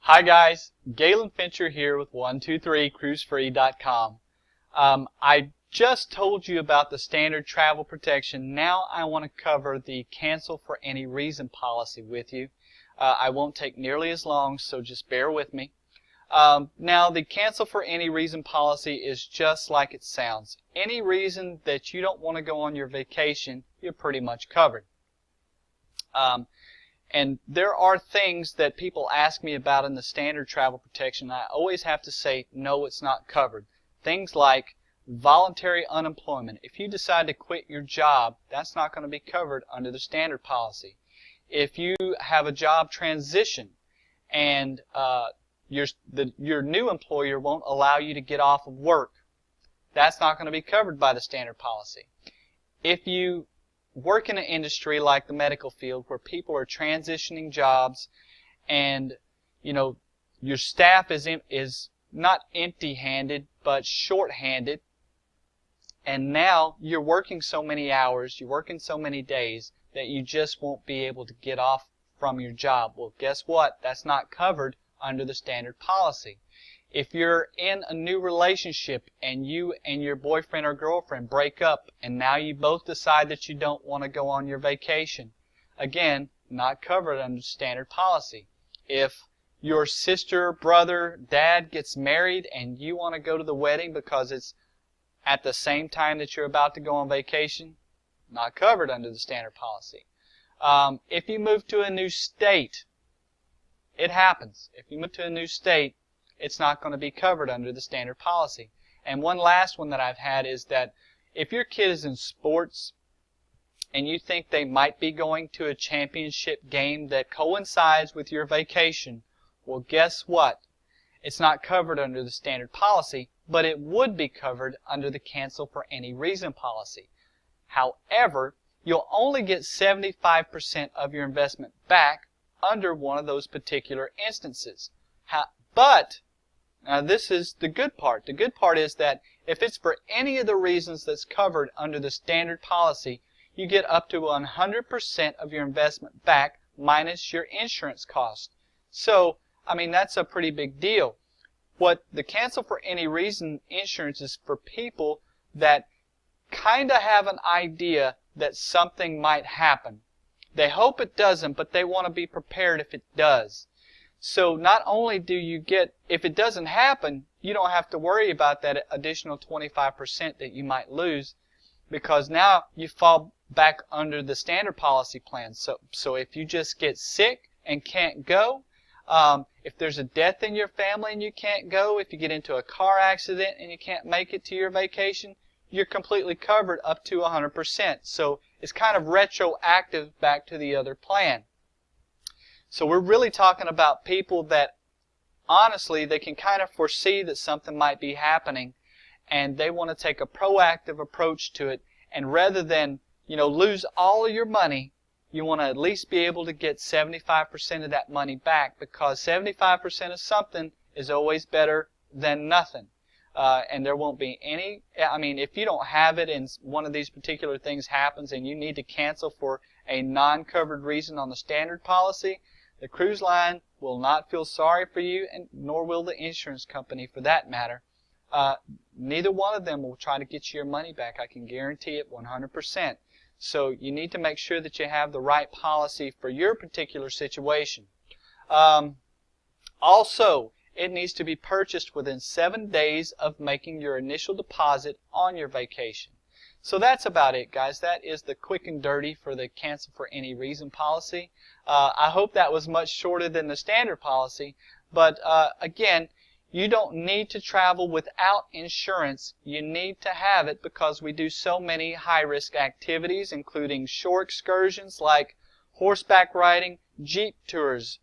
Hi guys, Galen Fincher here with 123cruisefree.com. I just told you about the standard travel protection. Now I want to cover the cancel for any reason policy with you. I won't take nearly as long, so just bear with me. Now the cancel for any reason policy is just like it sounds. Any reason that you don't want to go on your vacation, you're pretty much covered. And there are things that people ask me about in the standard travel protection. I always have to say, no, it's not covered. Things like voluntary unemployment. If you decide to quit your job, that's not going to be covered under the standard policy. If you have a job transition and your new employer won't allow you to get off of work, that's not going to be covered by the standard policy. If you work in an industry like the medical field where people are transitioning jobs and your staff is not empty-handed but short-handed, and now you're working so many hours, you're working so many days that you just won't be able to get off from your job. Well, guess what? That's not covered under the standard policy. If you're in a new relationship and you and your boyfriend or girlfriend break up and now you both decide that you don't want to go on your vacation, again, not covered under standard policy. If your sister, brother, dad gets married and you want to go to the wedding because it's at the same time that you're about to go on vacation, not covered under the standard policy. If you move to a new state, it happens. If you move to a new state, it's not going to be covered under the standard policy. And one last one that I've had is that if your kid is in sports and you think they might be going to a championship game that coincides with your vacation, well, guess what? It's not covered under the standard policy, but it would be covered under the cancel for any reason policy. However, you'll only get 75% of your investment back under one of those particular instances. But now this is the good part. The good part is that if it's for any of the reasons that's covered under the standard policy, you get up to 100% of your investment back minus your insurance cost. So, I mean, that's a pretty big deal. What the cancel for any reason insurance is for people that kind of have an idea that something might happen. They hope it doesn't, but they want to be prepared if it does. So not only do you get, if it doesn't happen, you don't have to worry about that additional 25% that you might lose, because now you fall back under the standard policy plan. So if you just get sick and can't go, if there's a death in your family and you can't go, if you get into a car accident and you can't make it to your vacation, you're completely covered up to 100%. So it's kind of retroactive back to the other plan. So we're really talking about people that honestly they can kind of foresee that something might be happening and they want to take a proactive approach to it, and rather than lose all of your money, you want to at least be able to get 75% of that money back, because 75% of something is always better than nothing. And there won't be any, if you don't have it and one of these particular things happens and you need to cancel for a non-covered reason on the standard policy, the cruise line will not feel sorry for you, and nor will the insurance company for that matter. Neither one of them will try to get you your money back. I can guarantee it 100%. So you need to make sure that you have the right policy for your particular situation. Also, it needs to be purchased within 7 days of making your initial deposit on your vacation. So that's about it, guys. That is the quick and dirty for the cancel for any reason policy. I hope that was much shorter than the standard policy. But again, you don't need to travel without insurance. You need to have it because we do so many high-risk activities, including shore excursions like horseback riding, jeep tours,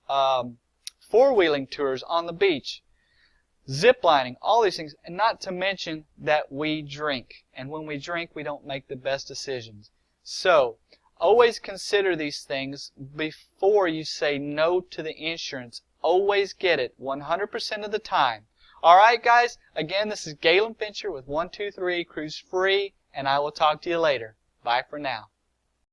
four-wheeling tours on the beach, zip lining, all these things, and not to mention that we drink. And when we drink, we don't make the best decisions. So, always consider these things before you say no to the insurance. Always get it 100% of the time. Alright guys, again, this is Galen Fincher with 123 Cruise Free, and I will talk to you later. Bye for now.